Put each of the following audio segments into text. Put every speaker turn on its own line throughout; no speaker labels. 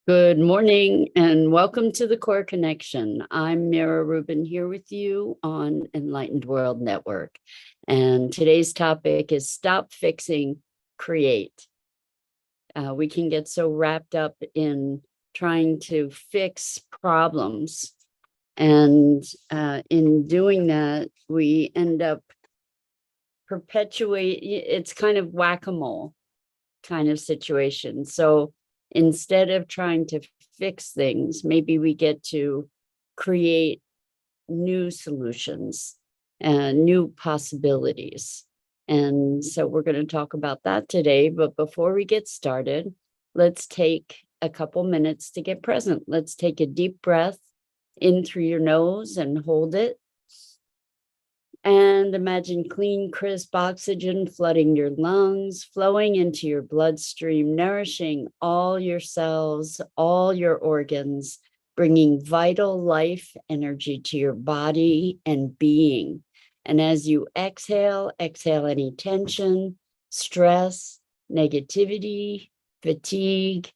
Good morning and welcome to the Core Connection. I'm Mira Rubin here with you on Enlightened World Network. And today's topic is Stop Fixing, Create. We can get so wrapped up in trying to fix problems. And in doing that, we end up it's kind of whack-a-mole kind of situation. So instead of trying to fix things, maybe we get to create new solutions and new possibilities. And so we're going to talk about that today. But before we get started, let's take a couple minutes to get present. Let's take a deep breath in through your nose and hold it. And imagine clean, crisp oxygen flooding your lungs, flowing into your bloodstream, nourishing all your cells, all your organs, bringing vital life energy to your body and being. And as you exhale any tension, stress, negativity, fatigue.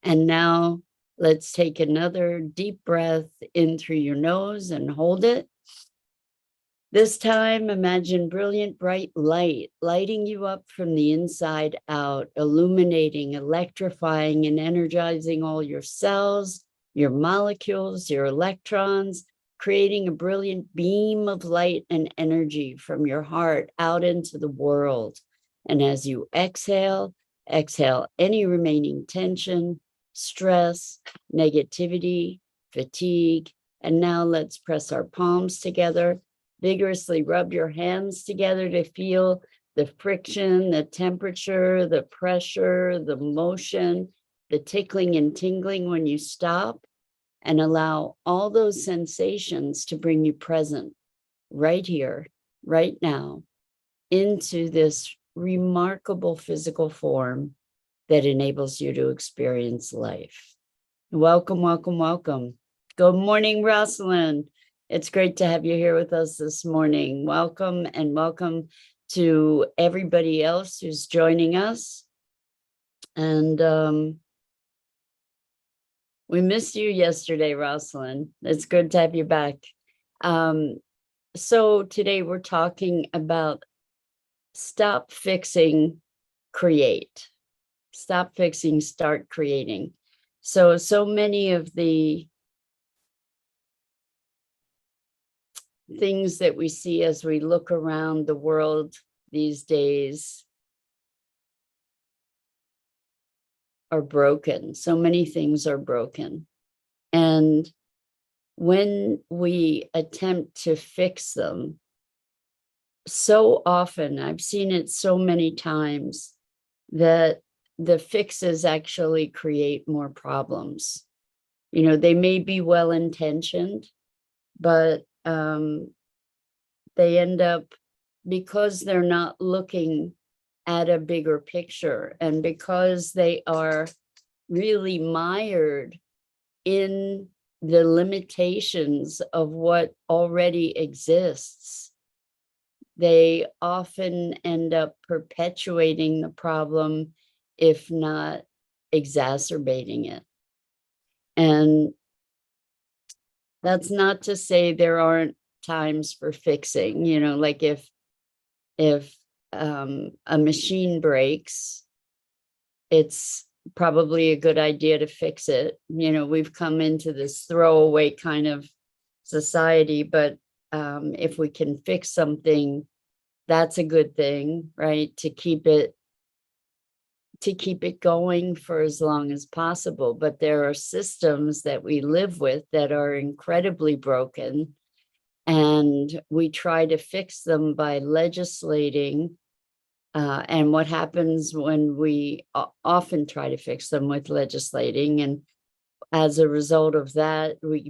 And now let's take another deep breath in through your nose and hold it. This time, imagine brilliant, bright light lighting you up from the inside out, illuminating, electrifying, and energizing all your cells, your molecules, your electrons, creating a brilliant beam of light and energy from your heart out into the world. And as you exhale any remaining tension, stress, negativity, fatigue. And now let's press our palms together. Vigorously rub your hands together to feel the friction, the temperature, the pressure, the motion, the tickling and tingling when you stop, and allow all those sensations to bring you present right here, right now, into this remarkable physical form that enables you to experience life. Welcome, welcome, welcome. Good morning, Rosalind. It's great to have you here with us this morning. Welcome, and welcome to everybody else who's joining us. And we missed you yesterday, Rosalind. It's good to have you back. So today we're talking about stop fixing, create. Stop fixing, start creating. So many of the things that we see as we look around the world these days are broken. So many things are broken. And when we attempt to fix them, so often, I've seen it so many times, that the fixes actually create more problems. You know, they may be well-intentioned, but they end up, because they're not looking at a bigger picture, and because they are really mired in the limitations of what already exists, they often end up perpetuating the problem, if not exacerbating it. And that's not to say there aren't times for fixing, you know, like if a machine breaks, it's probably a good idea to fix it. You know, we've come into this throwaway kind of society, but if we can fix something, that's a good thing, right? To keep it going for as long as possible. But there are systems that we live with that are incredibly broken, and we try to fix them by legislating. And what happens when we often try to fix them with legislating, and as a result of that, we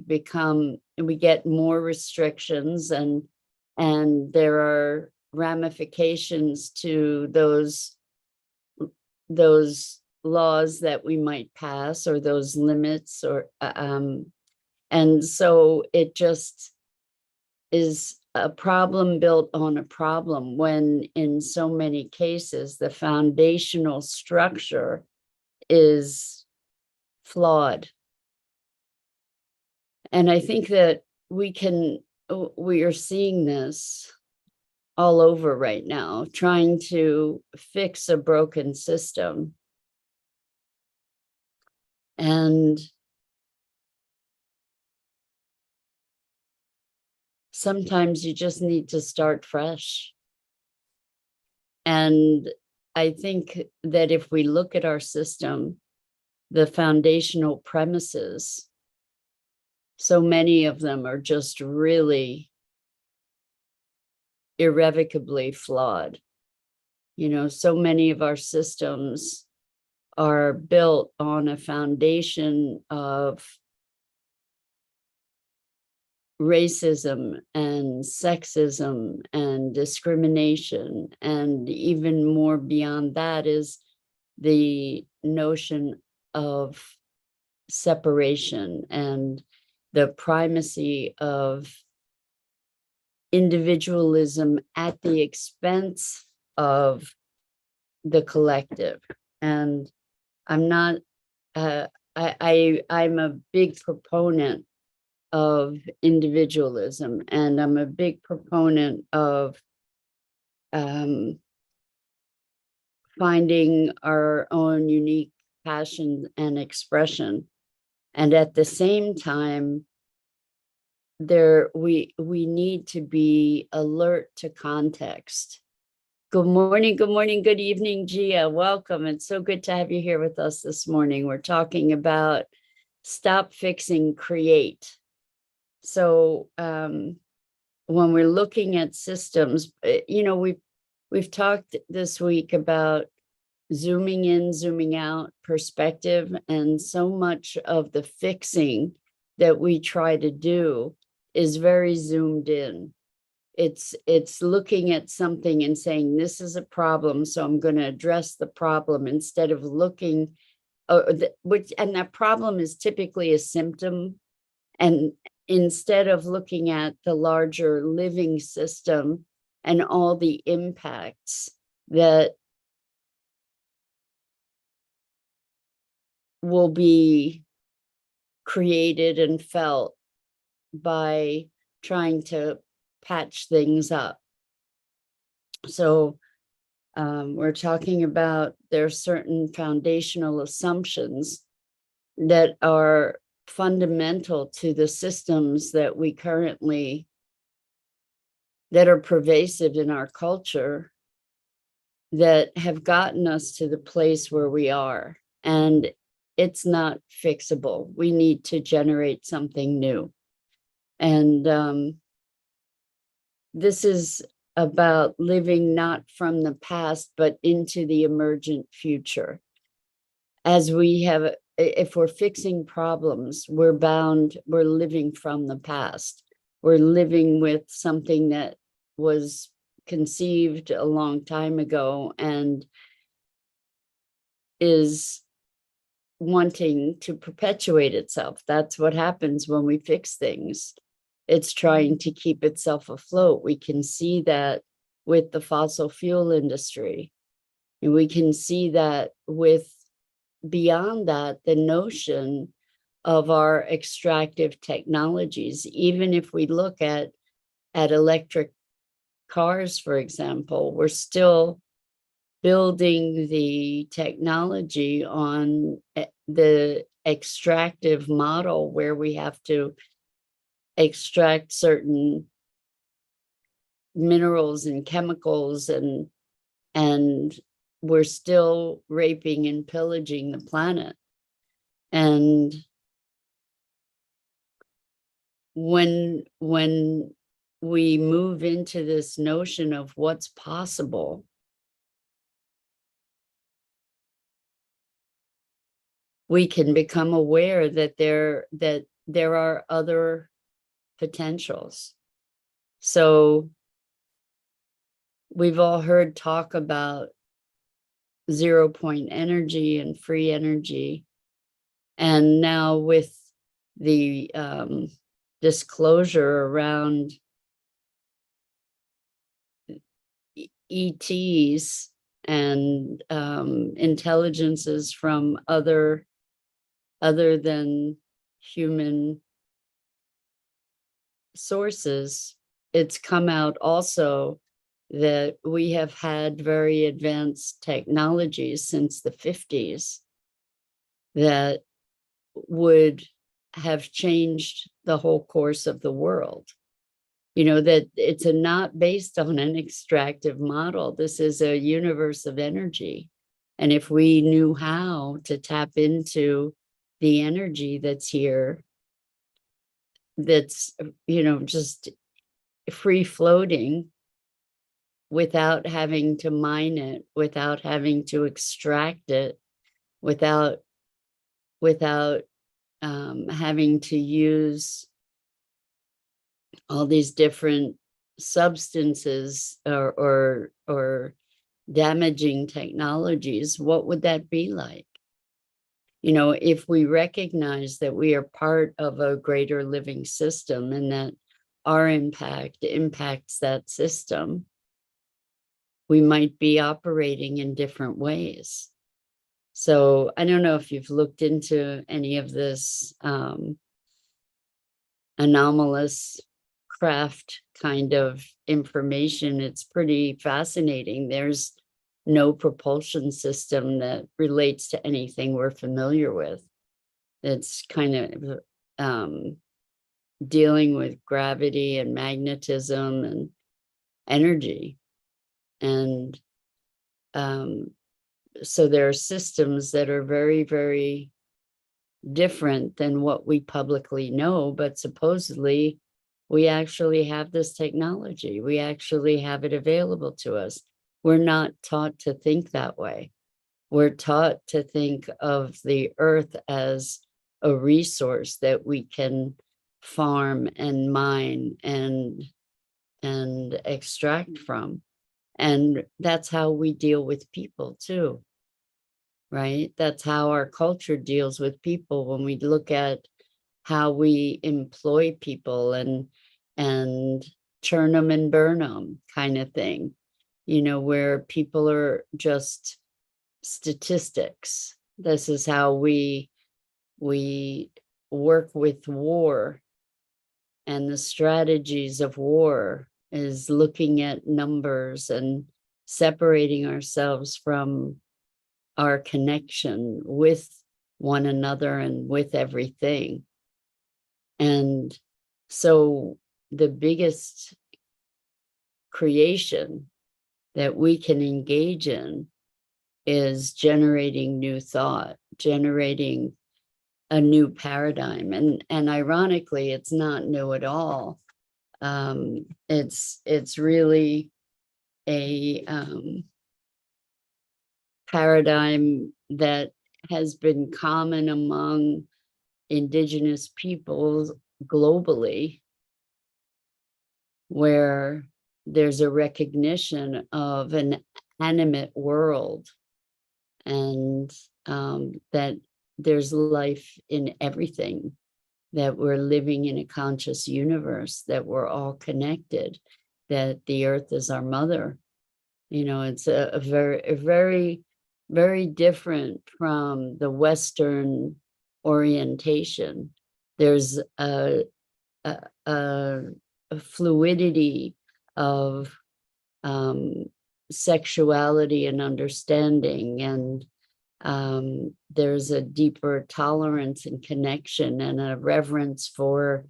get more restrictions, and there are ramifications to those laws that we might pass, or those limits, or and so it just is a problem built on a problem, when in so many cases the foundational structure is flawed. And I think that we are seeing this all over right now, trying to fix a broken system. And sometimes you just need to start fresh. And I think that if we look at our system, the foundational premises, so many of them are just really irrevocably flawed. You know, so many of our systems are built on a foundation of racism and sexism and discrimination. And even more beyond that is the notion of separation and the primacy of individualism at the expense of the collective. And I'm not, I'm a big proponent of individualism, and I'm a big proponent of finding our own unique passion and expression. And at the same time, we need to be alert to context. Good morning, good evening, Gia. Welcome. It's so good to have you here with us this morning. We're talking about stop fixing, create. So when we're looking at systems, you know, we've talked this week about zooming in, zooming out perspective, and so much of the fixing that we try to do is very zoomed in. It's looking at something and saying, this is a problem, so I'm going to address the problem, instead of looking, and that problem is typically a symptom. And instead of looking at the larger living system and all the impacts that will be created and felt by trying to patch things up. So we're talking about there are certain foundational assumptions that are fundamental to the systems that we currently, that are pervasive in our culture, that have gotten us to the place where we are. And it's not fixable. We need to generate something new. And this is about living not from the past, but into the emergent future. As we have, if we're fixing problems, we're living from the past. We're living with something that was conceived a long time ago and is wanting to perpetuate itself. That's what happens when we fix things. It's trying to keep itself afloat. We can see that with the fossil fuel industry. And we can see that with, beyond that, the notion of our extractive technologies. Even if we look at electric cars, for example, we're still building the technology on the extractive model, where we have to extract certain minerals and chemicals, and we're still raping and pillaging the planet. And when we move into this notion of what's possible, we can become aware that there are other potentials. So we've all heard talk about 0-point energy and free energy. And now with the disclosure around ETs and intelligences from other other than human sources, it's come out also that we have had very advanced technologies since the 50s that would have changed the whole course of the world. That it's not based on an extractive model. This is a universe of energy. And if we knew how to tap into the energy that's here, that's, just free floating, without having to mine it, without having to extract it, without having to use all these different substances or damaging technologies, what would that be like? If we recognize that we are part of a greater living system and that our impact impacts that system, we might be operating in different ways. So I don't know if you've looked into any of this anomalous craft kind of information. It's pretty fascinating. There's no propulsion system that relates to anything we're familiar with. It's kind of dealing with gravity and magnetism and energy. And so there are systems that are very, very different than what we publicly know, but supposedly we actually have this technology. We actually have it available to us. We're not taught to think that way. We're taught to think of the earth as a resource that we can farm and mine and extract from. And that's how we deal with people too, right? That's how our culture deals with people. When we look at how we employ people and churn them and burn them kind of thing, where people are just statistics. This is how we work with war, and the strategies of war is looking at numbers and separating ourselves from our connection with one another and with everything. And so the biggest creation that we can engage in is generating new thought, generating a new paradigm. And ironically, it's not new at all. It's really a paradigm that has been common among indigenous peoples globally, where there's a recognition of an animate world, and that there's life in everything, that we're living in a conscious universe, that we're all connected, that the earth is our mother. It's a very, very different from the Western orientation. There's a fluidity of sexuality and understanding, and there's a deeper tolerance and connection and a reverence for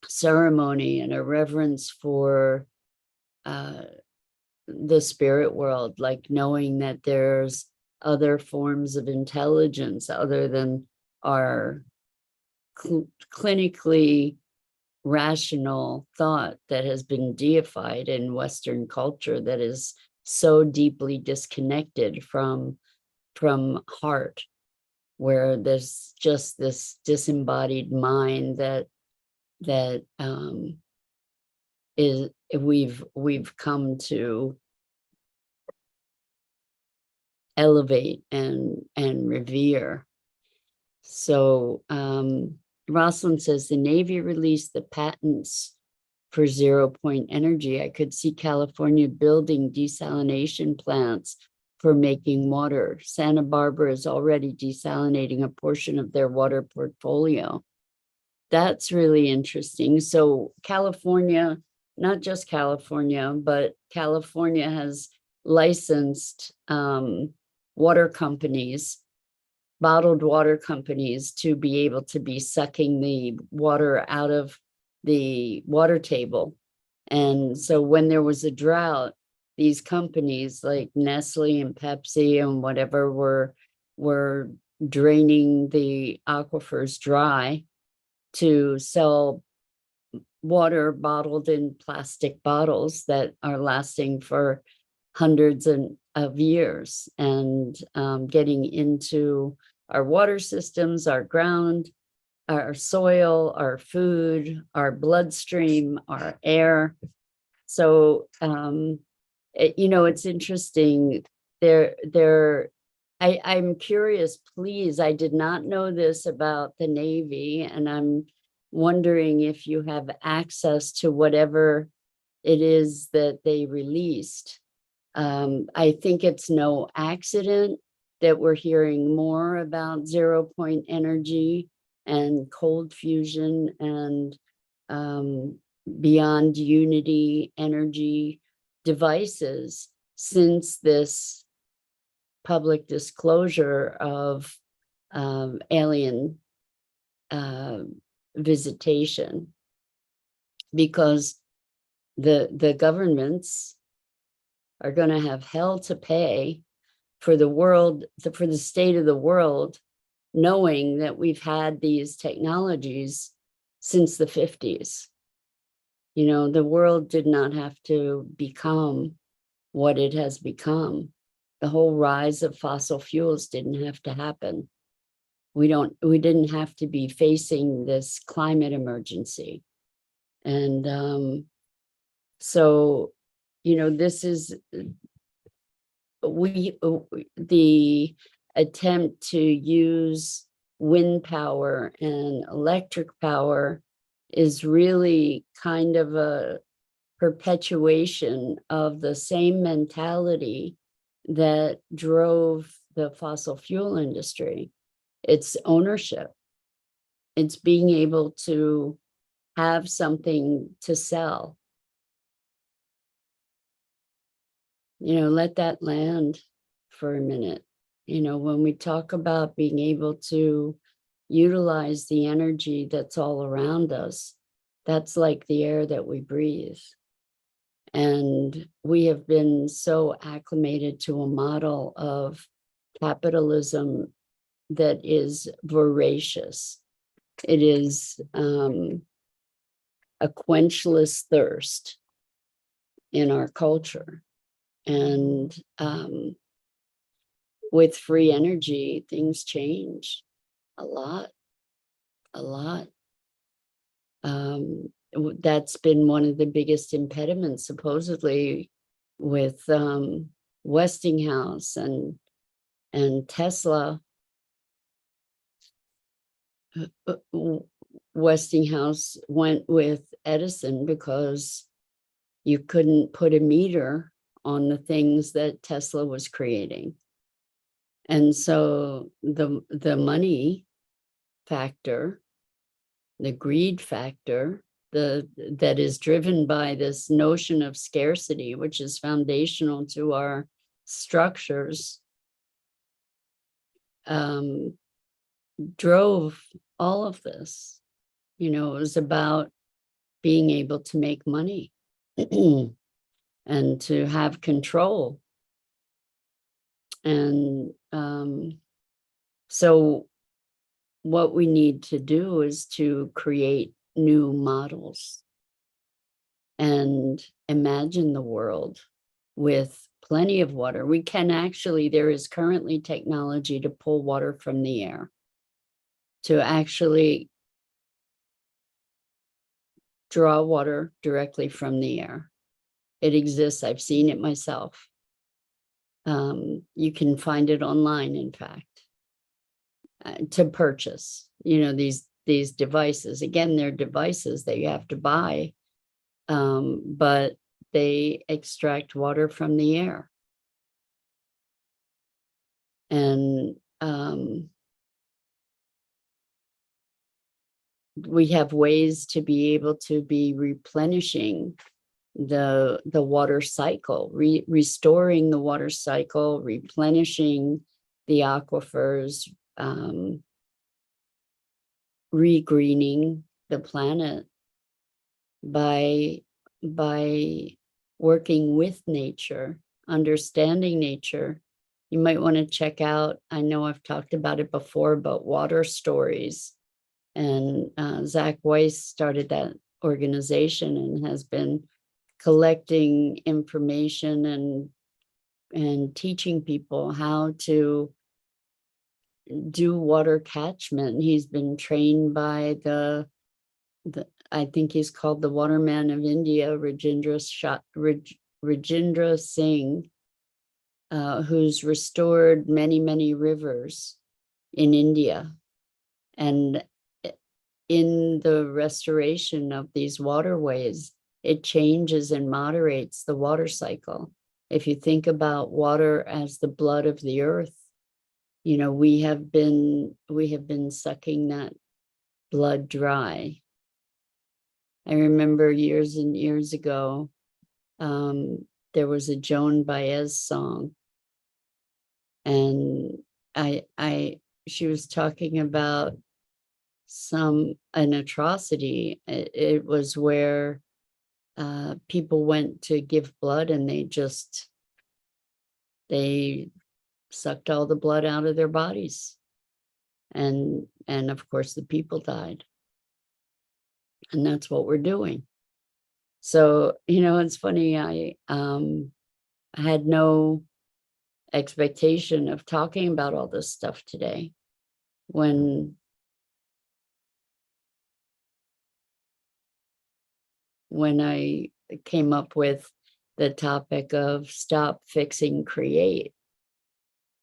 ceremony and a reverence for the spirit world, like knowing that there's other forms of intelligence other than our clinically rational thought that has been deified in Western culture, that is so deeply disconnected from heart, where there's just this disembodied mind that is we've come to elevate and revere. So Rosalind says the Navy released the patents for 0 point energy. I could see California building desalination plants for making water. Santa Barbara is already desalinating a portion of their water portfolio. That's really interesting. So California, not just California, but California has licensed water companies, bottled water companies, to be able to be sucking the water out of the water table. And so when there was a drought, these companies like Nestle and Pepsi and whatever were draining the aquifers dry to sell water bottled in plastic bottles that are lasting for hundreds of years, and getting into our water systems, our ground, our soil, our food, our bloodstream, our air. So, it's interesting. I'm curious, please. I did not know this about the Navy, and I'm wondering if you have access to whatever it is that they released. I think it's no accident that we're hearing more about 0 point energy and cold fusion and beyond unity energy devices since this public disclosure of alien visitation, because the governments are going to have hell to pay for the world, for the state of the world, knowing that we've had these technologies since the 50s. The world did not have to become what it has become. The whole rise of fossil fuels didn't have to happen. We didn't have to be facing this climate emergency. And so, this is the attempt to use wind power and electric power is really kind of a perpetuation of the same mentality that drove the fossil fuel industry. It's ownership. It's being able to have something to sell. Let that land for a minute. When we talk about being able to utilize the energy that's all around us, that's like the air that we breathe. And we have been so acclimated to a model of capitalism that is voracious. It is a quenchless thirst in our culture. And with free energy, things change a lot. That's been one of the biggest impediments, supposedly, with Westinghouse and Tesla. Westinghouse went with Edison because you couldn't put a meter on the things that Tesla was creating. And so the money factor, the greed factor, that is driven by this notion of scarcity, which is foundational to our structures, drove all of this. It was about being able to make money and to have control. And so what we need to do is to create new models and imagine the world with plenty of water. We can actually, there is currently technology to pull water from the air, to actually draw water directly from the air. It exists. I've seen it myself. You can find it online, in fact, to purchase, these devices. Again, they're devices that you have to buy, but they extract water from the air. And we have ways to be able to be replenishing the water cycle, restoring the water cycle, replenishing the aquifers, regreening the planet by working with nature, understanding nature. You might want to check out, I know I've talked about it before, but water stories. And Zach Weiss started that organization and has been collecting information and teaching people how to do water catchment. He's been trained by the I think he's called the Waterman of India, Rajendra Singh, who's restored many rivers in India. And in the restoration of these waterways, it changes and moderates the water cycle. If you think about water as the blood of the earth, you know, we have been sucking that blood dry. I remember years and years ago, there was a Joan Baez song, and she was talking about an atrocity. It was where people went to give blood, and they sucked all the blood out of their bodies, and of course the people died. And that's what we're doing. So, you know, it's funny, I had no expectation of talking about all this stuff today. When I came up with the topic of stop, fixing, create.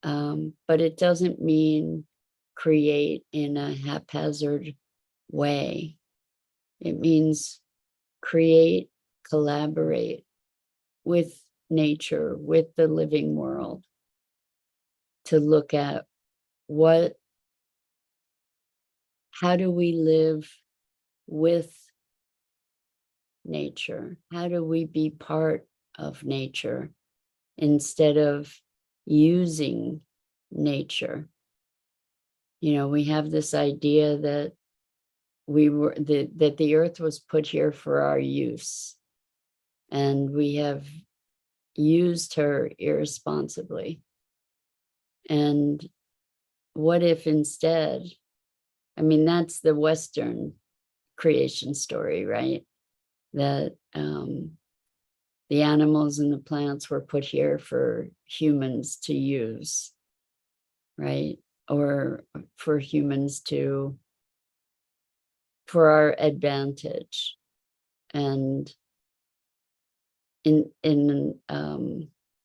But it doesn't mean create in a haphazard way. It means create, collaborate with nature, with the living world, to look at how do we live with nature? How do we be part of nature instead of using nature? You know, we have this idea that that the earth was put here for our use, and we have used her irresponsibly. And what if instead, I mean, that's the Western creation story, right? That the animals and the plants were put here for humans to use, right? Or for humans for our advantage. And in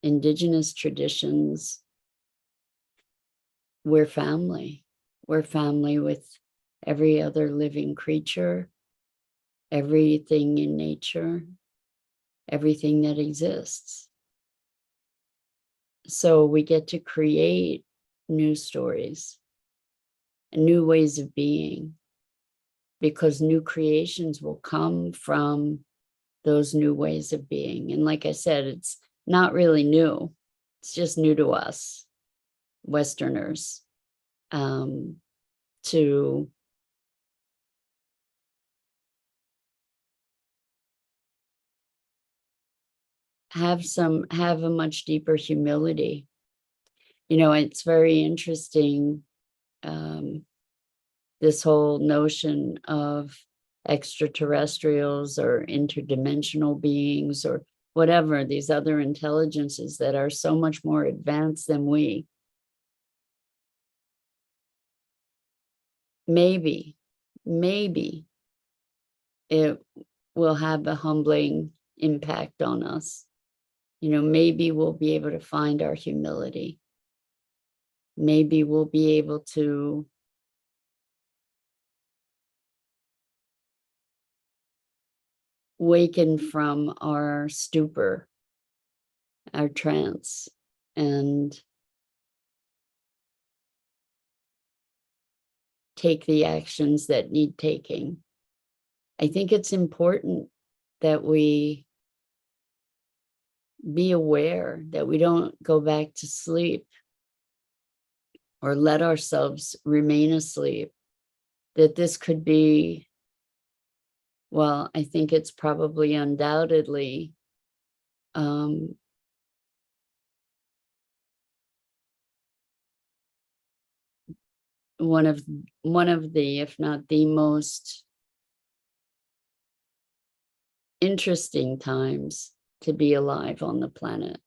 indigenous traditions, we're family. We're family with every other living creature, everything in nature, everything that exists. So we get to create new stories and new ways of being, because new creations will come from those new ways of being. And like I said, it's not really new. It's just new to us, Westerners, to have a much deeper humility. You know, it's very interesting, this whole notion of extraterrestrials or interdimensional beings or whatever, these other intelligences that are so much more advanced than we. Maybe it will have a humbling impact on us. You know, maybe we'll be able to find our humility. Maybe we'll be able to waken from our stupor, our trance, and take the actions that need taking. I think it's important that we be aware that we don't go back to sleep or let ourselves remain asleep, that this could be, well, I think it's probably undoubtedly one of the, if not the most interesting times to be alive on the planet.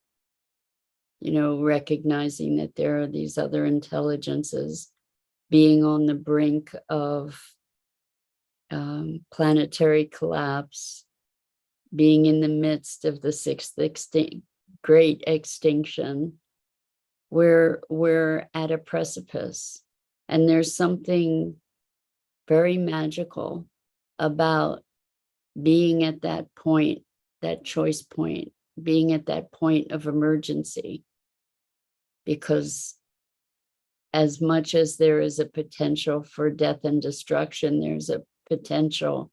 You know, recognizing that there are these other intelligences, being on the brink of planetary collapse, being in the midst of the sixth great extinction. We're at a precipice, and there's something very magical about being at that point, that choice point, being at that point of emergency. Because as much as there is a potential for death and destruction, there's a potential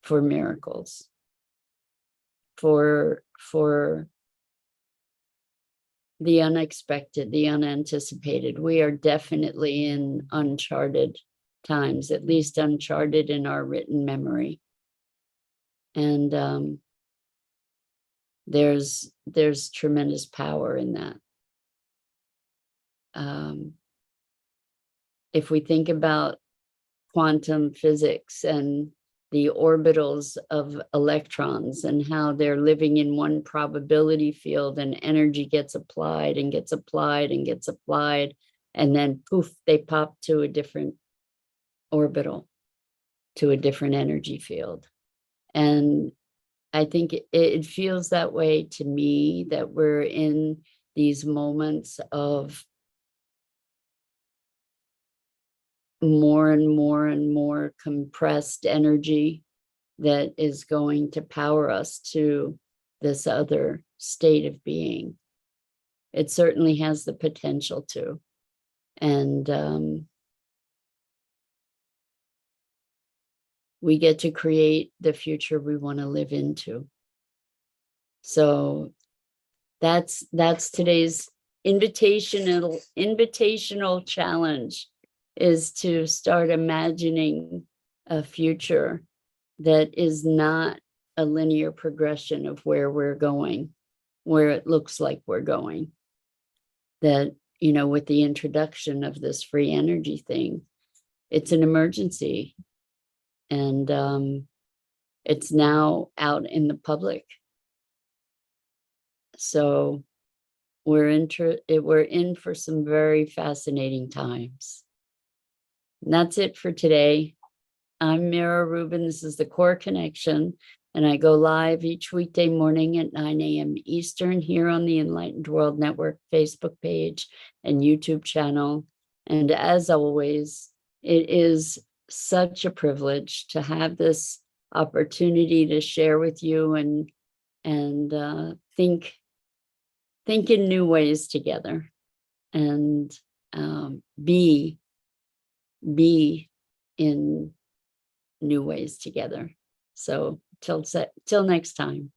for miracles, for the unexpected, the unanticipated. We are definitely in uncharted times, at least uncharted in our written memory. And there's tremendous power in that. If we think about quantum physics and the orbitals of electrons and how they're living in one probability field, and energy gets applied and gets applied and gets applied, and then poof, they pop to a different orbital, to a different energy field. And I think it feels that way to me, that we're in these moments of more and more and more compressed energy that is going to power us to this other state of being. It certainly has the potential to. And we get to create the future we want to live into. So that's today's invitational challenge, is to start imagining a future that is not a linear progression of where we're going, where it looks like we're going. That, you know, with the introduction of this free energy thing, it's an emergency. And it's now out in the public. So we're in for some very fascinating times. And that's it for today. I'm Mira Rubin. This is the Core Connection, and I go live each weekday morning at 9 a.m. Eastern here on the Enlightened World Network Facebook page and YouTube channel. And as always, it is such a privilege to have this opportunity to share with you and think in new ways together, and be in new ways together. So till next time.